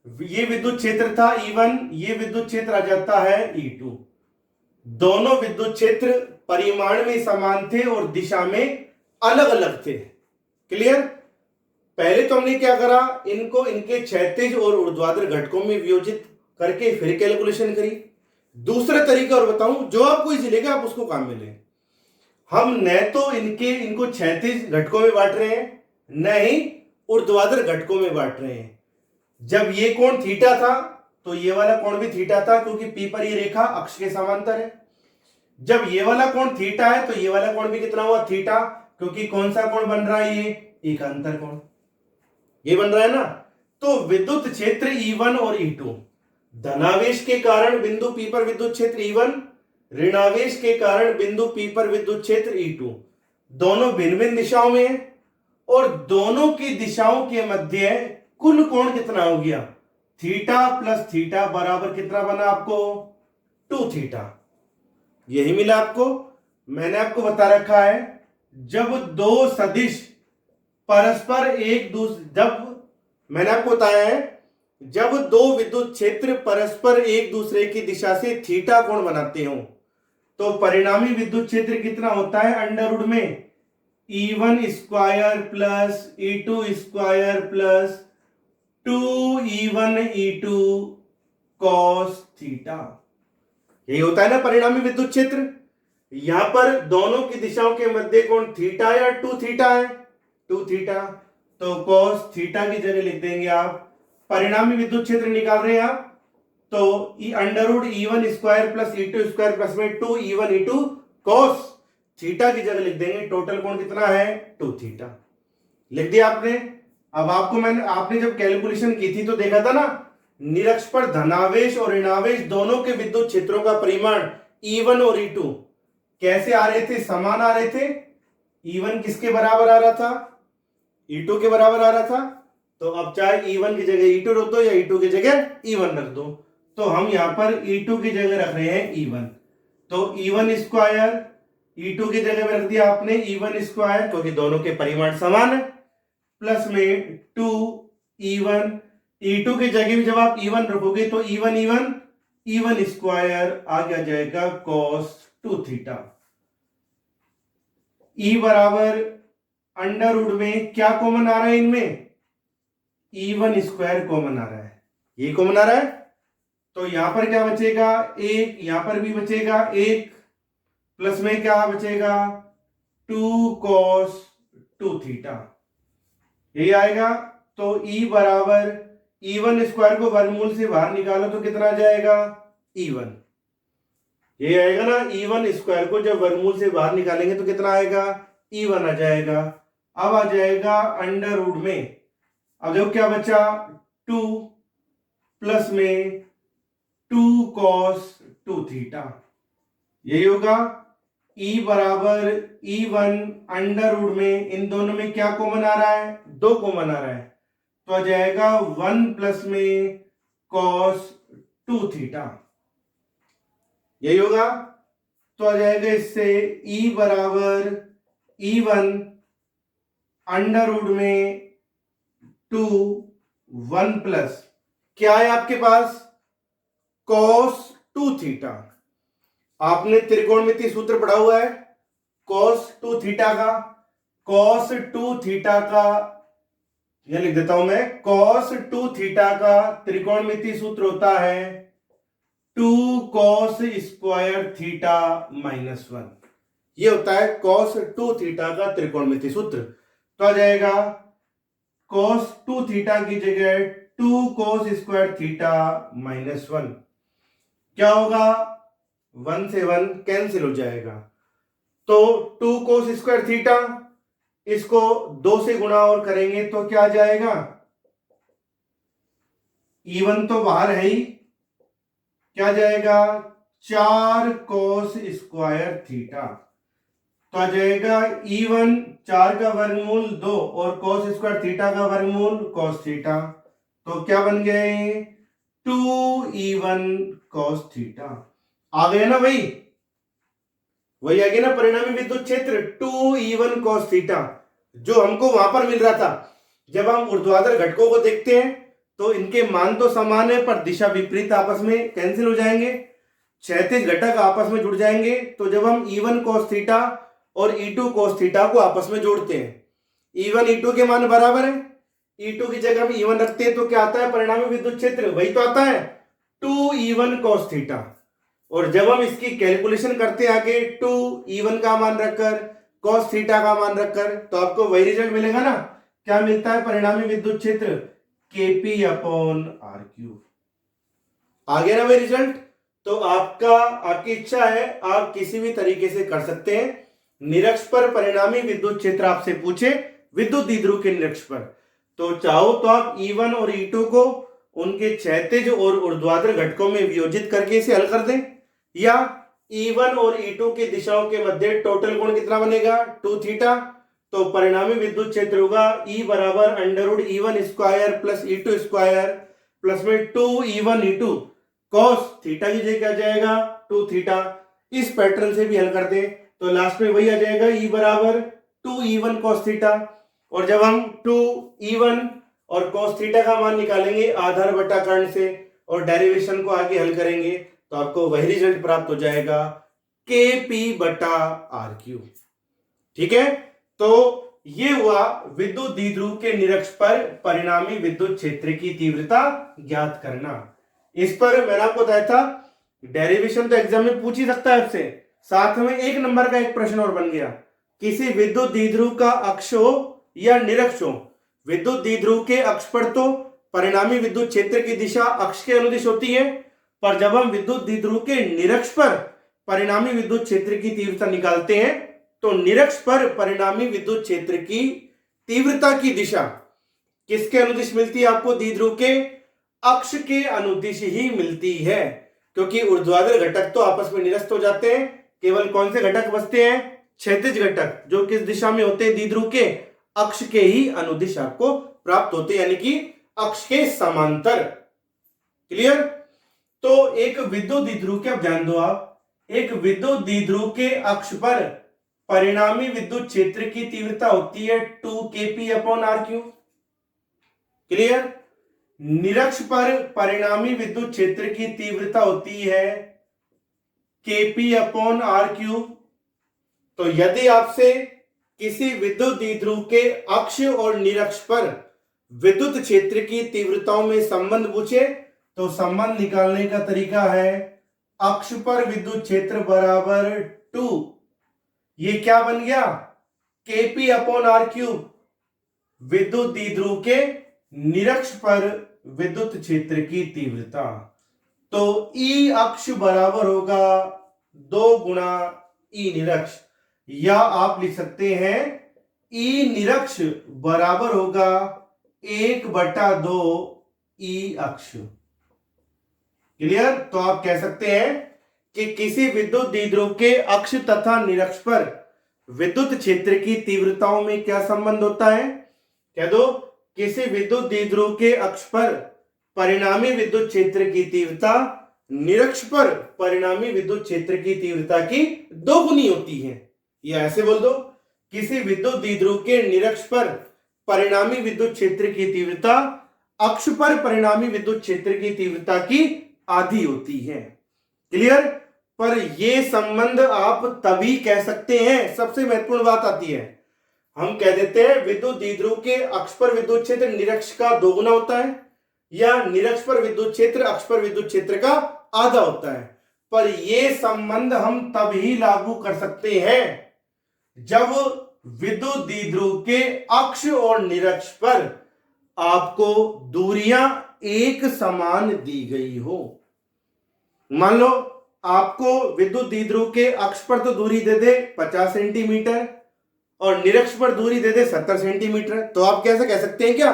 ये विद्युत क्षेत्र था E1, ये विद्युत क्षेत्र आ जाता है E2। दोनों विद्युत क्षेत्र परिमाण में समान थे और दिशा में अलग अलग थे। क्लियर, पहले तो हमने क्या करा, इनको इनके क्षैतिज और ऊर्ध्वाधर घटकों में वियोजित करके फिर कैलकुलेशन करी। दूसरा तरीका और बताऊं जो आपको इजी लगे आप उसको काम में लें। हम न तो इनको क्षैतिज घटकों में बांट रहे हैं, न ही ऊर्ध्वाधर घटकों में बांट रहे हैं। जब ये कोण थीटा था तो ये वाला कोण भी थीटा था, क्योंकि P पर ये रेखा अक्ष के समांतर है। जब ये वाला कोण थीटा है तो ये वाला कोण भी कितना हुआ, थीटा, क्योंकि कौन सा कोण बन रहा है, ये एकांतर कोण ये बन रहा है ना। तो विद्युत क्षेत्र E1 और E2, धनावेश के कारण बिंदु P पर विद्युत क्षेत्र E1, ऋणावेश के कारण बिंदु P पर विद्युत क्षेत्र E2, दोनों भिन्न भिन्न दिशाओं में है और दोनों की दिशाओं के मध्य कुल कोण कितना हो गया, थीटा प्लस थीटा बराबर कितना बना आपको, 2 थीटा। यही मिला आपको। मैंने आपको बता रखा है जब दो सदिश परस्पर एक दूसरे, जब मैंने आपको बताया है जब दो विद्युत क्षेत्र परस्पर एक दूसरे की दिशा से थीटा कोण बनाते हो तो परिणामी विद्युत क्षेत्र कितना होता है, अंडर रूट में E1 square plus E2 square plus 2E1 E2 cos theta. यही होता है ना परिणामी विद्युत क्षेत्र। यहां पर दोनों की दिशाओं के मध्य कोण थीटा या 2 थीटा है, 2 थीटा, तो cos थीटा की जगह लिख देंगे आप, परिणामी विद्युत क्षेत्र निकाल रहे हैं आप, तो under root E1 square plus E2 square plus में 2E1 E2 cos थीटा की जगह लिख देंगे, टोटल कोण कितना है, 2 थीटा। लिख दिया आपने। अब आपने जब कैलकुलेशन की थी तो देखा था ना, निरक्ष पर धनावेश और ऋणावेश दोनों के विद्युत क्षेत्रों का परिमाण E1 और E2 कैसे आ रहे थे, समान आ रहे थे। E1 किसके बराबर आ रहा था, E2 के बराबर आ रहा था। तो अब चाहे E1 की जगह E2 रख दो या E2 की जगह E1 रख दो, तो हम यहां पर E2 की जगह रख रहे हैं E1, तो E1 स्क्वायर E2 की जगह में रख दिया आपने E1 स्क्वायर, क्योंकि दोनों के परिमाण समान है, प्लस में 2E1। E2 की जगह में जब आप E1 रखोगे तो E1 स्क्वायर आ जाएगा cos 2 थीटा। E बराबर अंडर रूट में क्या कॉमन आ रहा है इनमें, E1 स्क्वायर कॉमन आ रहा है, ये कॉमन आ रहा है, तो यहां पर क्या बचेगा एक, यहां पर भी बचेगा एक, प्लस में क्या बचेगा 2 cos 2 थीटा, यही आएगा। तो E बराबर E1 स्क्वायर को वर्गमूल से बाहर निकालो तो कितना आ जाएगा E1, ये आएगा ना, E1 स्क्वायर को जब वर्गमूल से बाहर निकालेंगे तो कितना आएगा E1 आ जाएगा। अब आ जाएगा अंडर रूट में, अब देखो क्या बचा 2 प्लस में 2 cos 2 थीटा, यही होगा। E बराबर E1 अंडर रूट में इन दोनों में क्या कॉमन आ रहा है, 2 कॉमन आ रहा है, तो आ जाएगा 1 प्लस में cos 2 थीटा, यही होगा। तो आ जाएगा इससे E बराबर E1 अंडर रूट में 2 1 प्लस क्या है आपके पास cos 2 थीटा। आपने त्रिकोणमितीय सूत्र पढ़ा हुआ है cos 2 थीटा का, cos 2 थीटा का ये लिख देता हूं मैं, cos 2 थीटा का त्रिकोणमितीय सूत्र होता है 2 cos स्क्वायर थीटा माइनस 1, ये होता है cos 2 थीटा का त्रिकोणमितीय सूत्र। तो आ जाएगा cos 2 थीटा की जगह 2 cos स्क्वायर थीटा माइनस 1, क्या होगा 1 से 1 कैंसिल हो जाएगा, तो 2 cos स्क्वायर थीटा, इसको 2 से गुणा और करेंगे तो क्या आ जाएगा, E1 तो बाहर है ही, क्या आ जाएगा 4 cos स्क्वायर थीटा, तो आ जाएगा E1 4 का वर्गमूल 2 और cos स्क्वायर थीटा का वर्गमूल cos थीटा, तो क्या बन गए 2E1 cos थीटा, आ गया ना भाई, वही आ गया ना परिणामी विद्युत क्षेत्र 2E1 cos थीटा, जो हमको वहां पर मिल रहा था। जब हम ऊर्ध्वाधर घटकों को देखते हैं तो इनके मान तो समान है पर दिशा विपरीत आपस में कैंसिल हो जाएंगे, क्षैतिज घटक आपस में जुड़ जाएंगे, तो जब हम E1 cos थीटा और E2 cos थीटा को आपस में जोड़ते हैं, E1 E2 के मान बराबर है, E2 की जगह हम E1 रखते हैं तो क्या आता है परिणामी विद्युत क्षेत्र, वही तो आता है 2E1 cos थीटा, और जब हम इसकी कैलकुलेशन करते हैं आगे 2E1 का मान रखकर cos थीटा का मान रखकर, तो आपको वही रिजल्ट मिलेगा ना, क्या मिलता है परिणामी विद्युत क्षेत्र Kp अपॉन R3, आ गया ना वही रिजल्ट। तो आपकी इच्छा है आप किसी भी तरीके से कर सकते हैं, निरक्ष पर परिणामी विद्युत क्षेत्र आपसे पूछे विद्युत द्विध्रुव के निरक्ष पर, तो चाहो तो आप E1 और E2 को उनके क्षैतिज और ऊर्ध्वाधर घटकों में वियोजित करके इसे हल कर दें, या E1 और E2 की दिशाओं के मध्य टोटल कोण कितना बनेगा 2 थीटा, तो परिणामी विद्युत क्षेत्र होगा E बराबर under root E1 square plus E2 square plus में 2E1 E2 cos थीटा की जगह क्या जाएगा 2 थीटा। इस पैटर्न से भी हल कर दें तो लास्ट में वही आ जाएगा E बराबर 2E1 cos थीटा, और जब हम 2E1 और cos थीटा का मान निकालेंगे आधार बटा कर्ण से और डेरिवेशन को आगे हल करेंगे तो आपको वही रिजल्ट प्राप्त हो जाएगा Kp बटा R3, ठीक है। तो ये हुआ विद्युत द्विध्रुव के निरक्ष पर परिणामी विद्युत क्षेत्र की तीव्रता ज्ञात करना। इस पर मैंने आपको बताया था डेरिवेशन तो एग्जाम में पूछ ही सकता है आपसे, साथ में 1 नंबर का एक प्रश्न और बन गया, किसी विद्युत द्विध्रुव का अक्ष हो या निरक्ष हो, विद्युत द्विध्रुव के अक्ष पर तो परिणामी विद्युत क्षेत्र की दिशा अक्ष के अनुदिश होती है, पर जब हम विद्युत द्विध्रुव के निरक्ष पर परिणामी विद्युत क्षेत्र की तीव्रता निकालते हैं तो निरक्ष पर परिणामी विद्युत क्षेत्र की तीव्रता की दिशा किसके अनुदिश मिलती है आपको, द्विध्रुव के अक्ष के अनुदिश ही मिलती है, क्योंकि ऊर्ध्वाधर घटक तो आपस में निरस्त हो जाते हैं, केवल कौन से घटक बचते हैं क्षैतिज घटक, जो किस दिशा में होते हैं द्विध्रुव के अक्ष के ही अनुदिश आपको प्राप्त होते हैं, यानी कि अक्ष के समांतर। क्लियर। तो एक विद्युत द्विध्रुव के, अब ध्यान दो आप, एक विद्युत द्विध्रुव के अक्ष पर परिणामी विद्युत क्षेत्र की तीव्रता होती है 2kp/r³। क्लियर। निरक्ष पर परिणामी विद्युत क्षेत्र की तीव्रता होती है kp/r³। तो यदि आपसे किसी विद्युत द्विध्रुव के अक्ष और निरक्ष पर विद्युत क्षेत्र की तीव्रताओं में संबंध पूछे तो संबंध निकालने का तरीका है अक्ष पर विद्युत क्षेत्र बराबर 2, ये क्या बन गया kp/r³, विद्युत द्विध्रुव के निरक्ष पर विद्युत क्षेत्र की तीव्रता। तो ई अक्ष बराबर होगा 2 गुणा ई निरक्ष, या आप लिख सकते हैं ई निरक्ष बराबर होगा 1/2 ई अक्ष। क्लियर। तो आप कह सकते हैं कि किसी विद्युत द्विध्रुव के अक्ष तथा निरक्ष पर विद्युत क्षेत्र की तीव्रताओं में क्या संबंध होता है। कह दो किसी विद्युत द्विध्रुव के अक्ष पर परिणामी विद्युत क्षेत्र की तीव्रता निरक्ष पर परिणामी विद्युत क्षेत्र की तीव्रता की 2 गुनी होती है। या ऐसे बोल दो किसी विद्युत द्विध्रुव के निरक्ष पर परिणामी विद्युत क्षेत्र की तीव्रता अक्ष पर परिणामी विद्युत क्षेत्र की तीव्रता की आधी होती है। क्लियर। पर यह संबंध आप तभी कह सकते हैं, सबसे महत्वपूर्ण बात आती है, हम कह देते हैं विद्युत द्विध्रुव के अक्ष पर विद्युत क्षेत्र निरक्ष का 2 गुना होता है, या निरक्ष पर विद्युत क्षेत्र अक्ष पर विद्युत क्षेत्र का आधा होता है। पर यह संबंध हम तभी लागू कर सकते हैं जब विद्युत द्विध्रुव के अक्ष और निरक्ष पर आपको दूरियां एक समान दी गई हो। मान लो आपको विद्युत द्विध्रुव के अक्ष पर तो दूरी दे दे 50 सेंटीमीटर और निरक्ष पर दूरी दे दे 70 सेंटीमीटर, तो आप कैसे कह सकते हैं क्या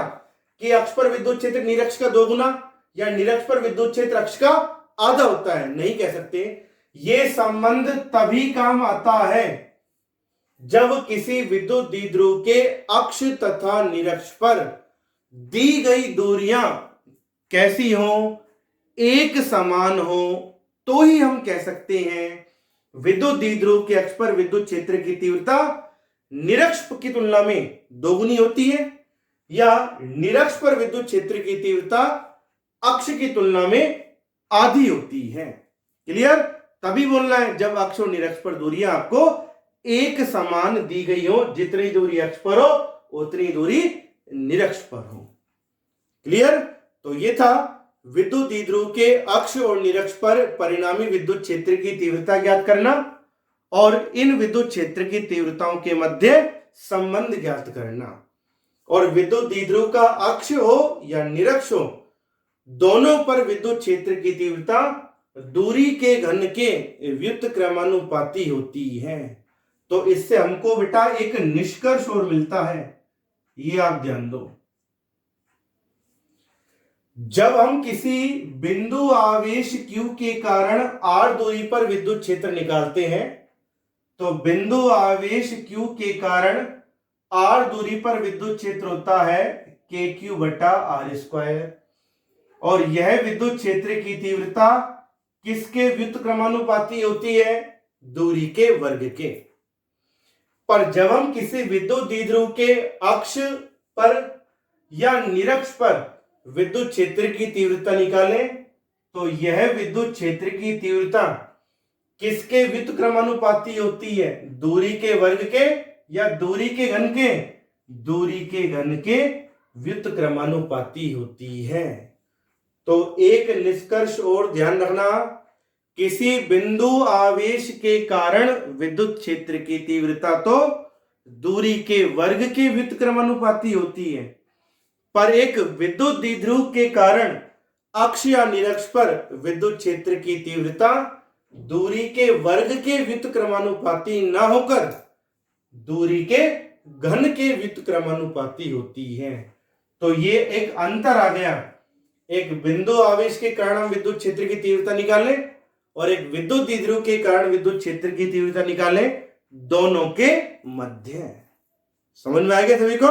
कि अक्ष पर विद्युत क्षेत्र निरक्ष का 2 गुना या निरक्ष पर विद्युत क्षेत्र अक्ष का आधा होता है। नहीं कह सकते। यह संबंध तभी काम आता है जब किसी विद्युत द्विध्रुव के अक्ष तथा निरक्ष पर दी गई दूरियां कैसी हो, एक समान हो, तो ही हम कह सकते हैं विद्युत द्विध्रुव के अक्ष पर विद्युत क्षेत्र की तीव्रता निरक्ष की तुलना में 2 गुनी होती है, या निरक्ष पर विद्युत क्षेत्र की तीव्रता अक्ष की तुलना में आधी होती है। क्लियर। तभी बोलना है जब अक्ष और निरक्ष पर दूरियां आपको एक समान दी गई हो, जितनी दूरी अक्ष पर हो उतनी दूरी निरक्ष पर हो। क्लियर। तो ये था विद्युत द्विध्रुव के अक्ष और निरक्ष पर परिणामी विद्युत क्षेत्र की तीव्रता ज्ञात करना और इन विद्युत क्षेत्र की तीव्रताओं के मध्य संबंध ज्ञात करना। और विद्युत द्विध्रुव का अक्ष हो या निरक्ष हो, दोनों पर विद्युत क्षेत्र की तीव्रता दूरी के घन के व्युत्क्रमानुपाती होती है। तो इससे हमको बेटा एक निष्कर्ष और मिलता है, ये आप ध्यान दो। जब हम किसी बिंदु आवेश Q के कारण r दूरी पर विद्युत क्षेत्र निकालते हैं, तो बिंदु आवेश Q के कारण r दूरी पर विद्युत क्षेत्र होता है kq/r², और यह विद्युत क्षेत्र की तीव्रता किसके व्युत्क्रमानुपाती होती है, दूरी के वर्ग के। पर जब हम किसी विद्युत द्विध्रुव के अक्ष पर या निरक्ष पर विद्युत क्षेत्र की तीव्रता निकालें, तो यह विद्युत क्षेत्र की तीव्रता किसके व्युत्क्रमानुपाती होती है, दूरी के वर्ग के या दूरी के घन के, दूरी के घन के व्युत्क्रमानुपाती होती है। तो एक निष्कर्ष और ध्यान रखना, किसी बिंदु आवेश के कारण विद्युत क्षेत्र की तीव्रता तो दूरी के वर्ग के व्युत्क्रमानुपाती होती है, पर एक विद्युत द्विध्रुव के कारण अक्ष या निरक्ष पर विद्युत क्षेत्र की तीव्रता दूरी के वर्ग के व्युत्क्रमानुपाती न होकर दूरी के घन के व्युत्क्रमानुपाती होती है। तो ये एक अंतर आ गया, एक बिंदु आवेश के कारण हम विद्युत क्षेत्र की तीव्रता निकालें और एक विद्युत द्विध्रुव के कारण विद्युत क्षेत्र की तीव्रता निकालें, दोनों के मध्य। समझ में आ गया सभी को।